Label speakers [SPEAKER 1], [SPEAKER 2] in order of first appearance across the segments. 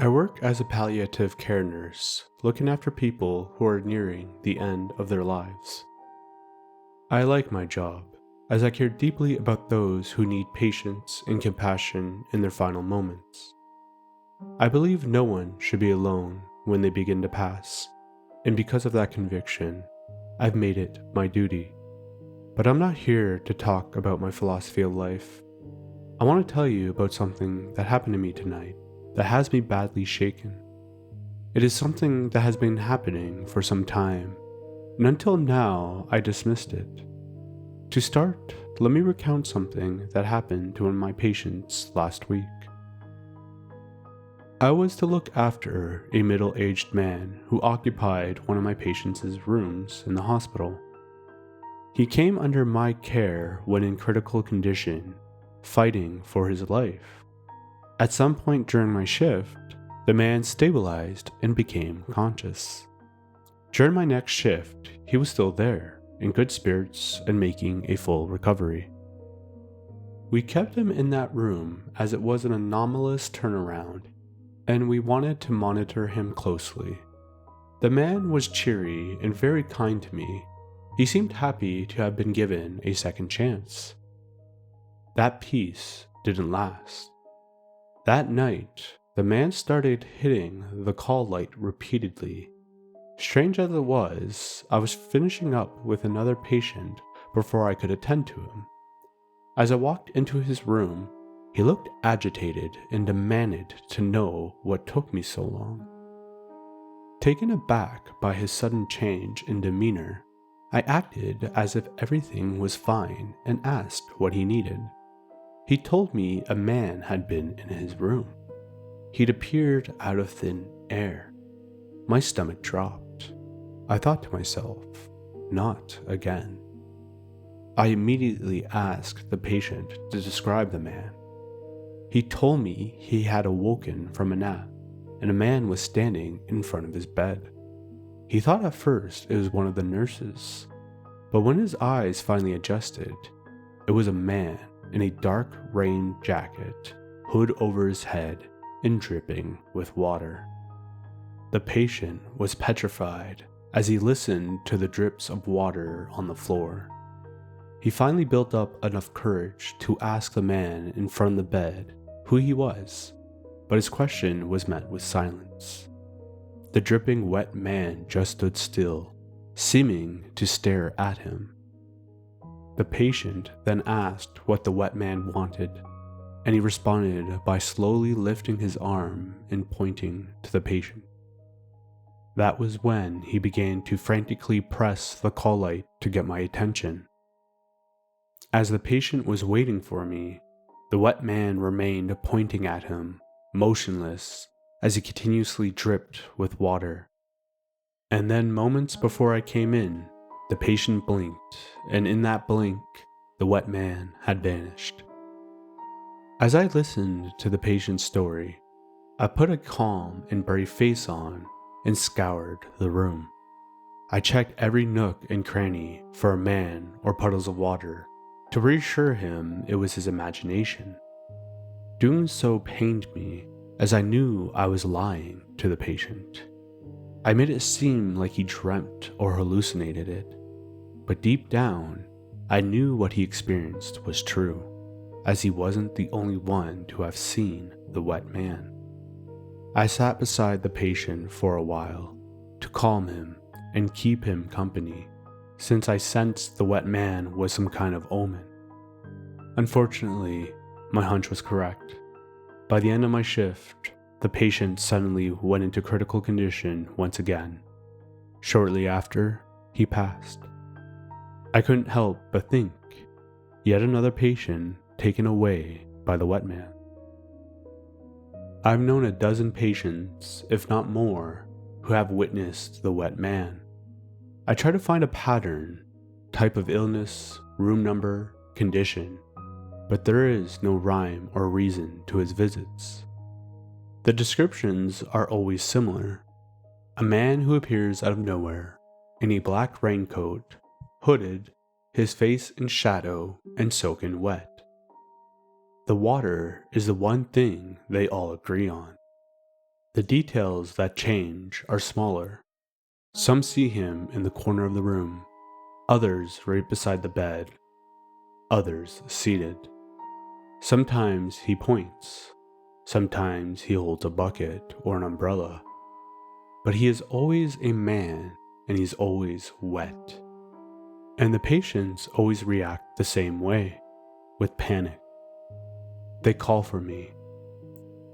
[SPEAKER 1] I work as a palliative care nurse, looking after people who are nearing the end of their lives. I like my job, as I care deeply about those who need patience and compassion in their final moments. I believe no one should be alone when they begin to pass, and because of that conviction, I've made it my duty. But I'm not here to talk about my philosophy of life. I want to tell you about something that happened to me tonight that has me badly shaken. It is something that has been happening for some time, and until now I dismissed it. To start, let me recount something that happened to one of my patients last week. I was to look after a middle-aged man who occupied one of my patients' rooms in the hospital. He came under my care when in critical condition, fighting for his life. At some point during my shift, the man stabilized and became conscious. During my next shift, he was still there, in good spirits and making a full recovery. We kept him in that room as it was an anomalous turnaround, and we wanted to monitor him closely. The man was cheery and very kind to me. He seemed happy to have been given a second chance. That peace didn't last. That night, the man started hitting the call light repeatedly. Strange as it was, I was finishing up with another patient before I could attend to him. As I walked into his room, he looked agitated and demanded to know what took me so long. Taken aback by his sudden change in demeanor, I acted as if everything was fine and asked what he needed. He told me a man had been in his room. He'd appeared out of thin air. My stomach dropped. I thought to myself, not again. I immediately asked the patient to describe the man. He told me he had awoken from a nap, and a man was standing in front of his bed. He thought at first it was one of the nurses, but when his eyes finally adjusted, it was a man in a dark rain jacket, hood over his head, and dripping with water. The patient was petrified as he listened to the drips of water on the floor. He finally built up enough courage to ask the man in front of the bed who he was, but his question was met with silence. The dripping wet man just stood still, seeming to stare at him. The patient then asked what the wet man wanted, and he responded by slowly lifting his arm and pointing to the patient. That was when he began to frantically press the call light to get my attention. As the patient was waiting for me, the wet man remained pointing at him, motionless, as he continuously dripped with water. And then moments before I came in, the patient blinked, and in that blink, the wet man had vanished. As I listened to the patient's story, I put a calm and brave face on and scoured the room. I checked every nook and cranny for a man or puddles of water to reassure him it was his imagination. Doing so pained me, as I knew I was lying to the patient. I made it seem like he dreamt or hallucinated it, but deep down, I knew what he experienced was true, as he wasn't the only one to have seen the wet man. I sat beside the patient for a while to calm him and keep him company, since I sensed the wet man was some kind of omen. Unfortunately, my hunch was correct. By the end of my shift, the patient suddenly went into critical condition once again. Shortly after, he passed. I couldn't help but think, yet another patient taken away by the wet man. I've known a dozen patients, if not more, who have witnessed the wet man. I try to find a pattern, type of illness, room number, condition, but there is no rhyme or reason to his visits. The descriptions are always similar. A man who appears out of nowhere, in a black raincoat, hooded, his face in shadow and soaking wet. The water is the one thing they all agree on. The details that change are smaller. Some see him in the corner of the room, others right beside the bed, others seated. Sometimes he points, sometimes he holds a bucket or an umbrella, but he is always a man and he's always wet. And the patients always react the same way, with panic. They call for me.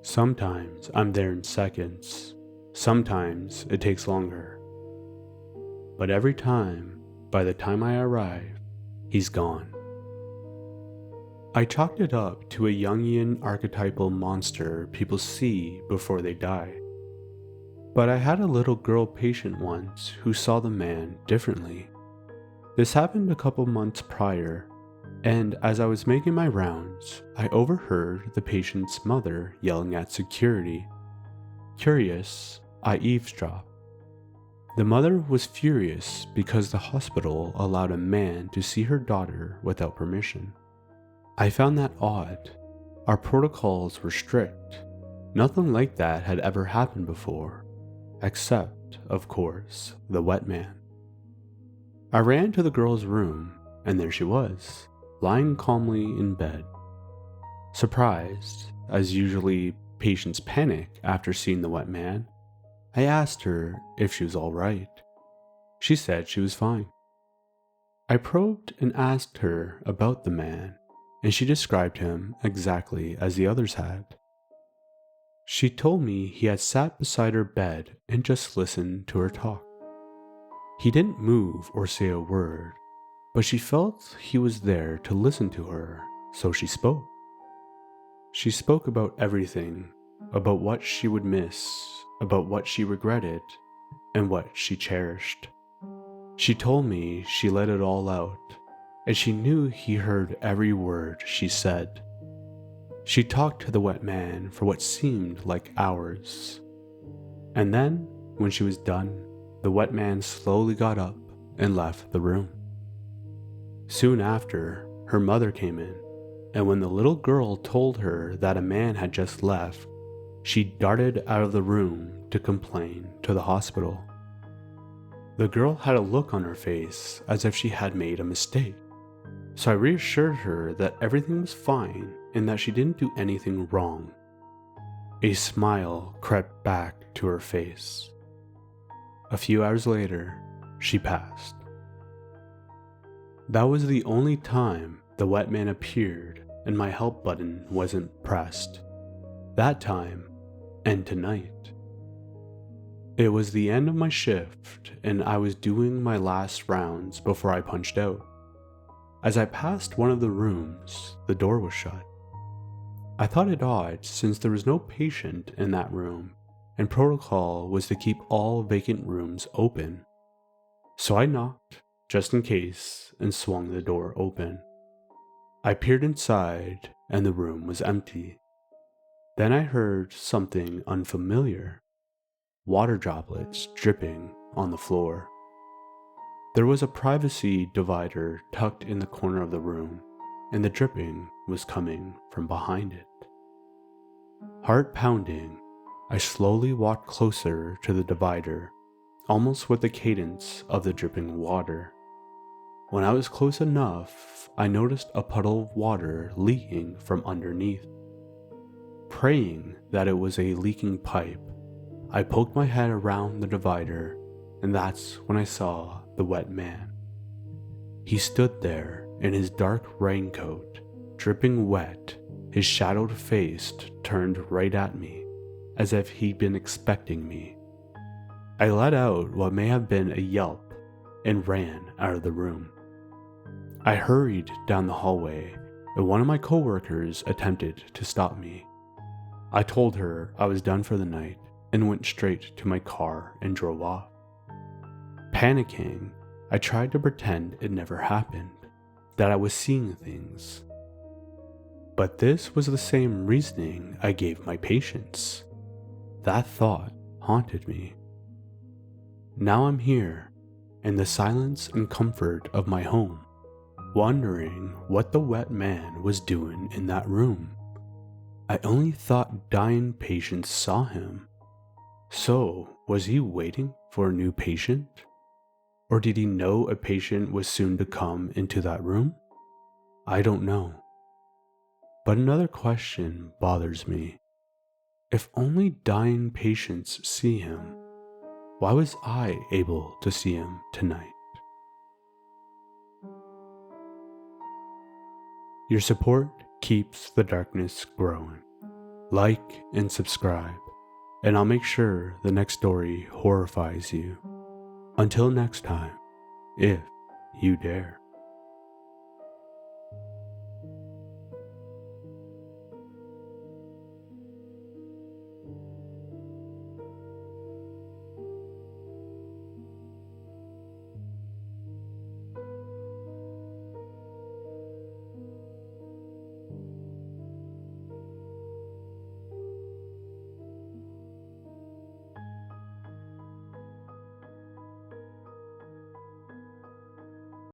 [SPEAKER 1] Sometimes I'm there in seconds, sometimes it takes longer. But every time, by the time I arrive, he's gone. I chalked it up to a Jungian archetypal monster people see before they die. But I had a little girl patient once who saw the man differently. This happened a couple months prior, and as I was making my rounds, I overheard the patient's mother yelling at security. Curious, I eavesdropped. The mother was furious because the hospital allowed a man to see her daughter without permission. I found that odd. Our protocols were strict. Nothing like that had ever happened before, except, of course, the wet man. I ran to the girl's room, and there she was, lying calmly in bed. Surprised, as usually patients panic after seeing the wet man, I asked her if she was all right. She said she was fine. I probed and asked her about the man, and she described him exactly as the others had. She told me he had sat beside her bed and just listened to her talk. He didn't move or say a word, but she felt he was there to listen to her, so she spoke. She spoke about everything, about what she would miss, about what she regretted, and what she cherished. She told me she let it all out, and she knew he heard every word she said. She talked to the wet man for what seemed like hours. And then, when she was done, the wet man slowly got up and left the room. Soon after, her mother came in, and when the little girl told her that a man had just left, she darted out of the room to complain to the hospital. The girl had a look on her face as if she had made a mistake, so I reassured her that everything was fine and that she didn't do anything wrong. A smile crept back to her face. A few hours later, she passed. That was the only time the wet man appeared and my help button wasn't pressed. That time, and tonight. It was the end of my shift and I was doing my last rounds before I punched out. As I passed one of the rooms, the door was shut. I thought it odd since there was no patient in that room and protocol was to keep all vacant rooms open. So I knocked, just in case, and swung the door open. I peered inside and the room was empty. Then I heard something unfamiliar. Water droplets dripping on the floor. There was a privacy divider tucked in the corner of the room, and the dripping was coming from behind it. Heart pounding, I slowly walked closer to the divider, almost with the cadence of the dripping water. When I was close enough, I noticed a puddle of water leaking from underneath. Praying that it was a leaking pipe, I poked my head around the divider, and that's when I saw the wet man. He stood there in his dark raincoat, dripping wet, his shadowed face turned right at me, as if he'd been expecting me. I let out what may have been a yelp and ran out of the room. I hurried down the hallway, and one of my coworkers attempted to stop me. I told her I was done for the night and went straight to my car and drove off. Panicking, I tried to pretend it never happened, that I was seeing things. But this was the same reasoning I gave my patients. That thought haunted me. Now I'm here, in the silence and comfort of my home, wondering what the wet man was doing in that room. I only thought dying patients saw him, So, was he waiting for a new patient? Or did he know a patient was soon to come into that room? I don't know. But another question bothers me. If only dying patients see him, why was I able to see him tonight? Your support keeps the darkness growing. Like and subscribe, and I'll make sure the next story horrifies you. Until next time, if you dare.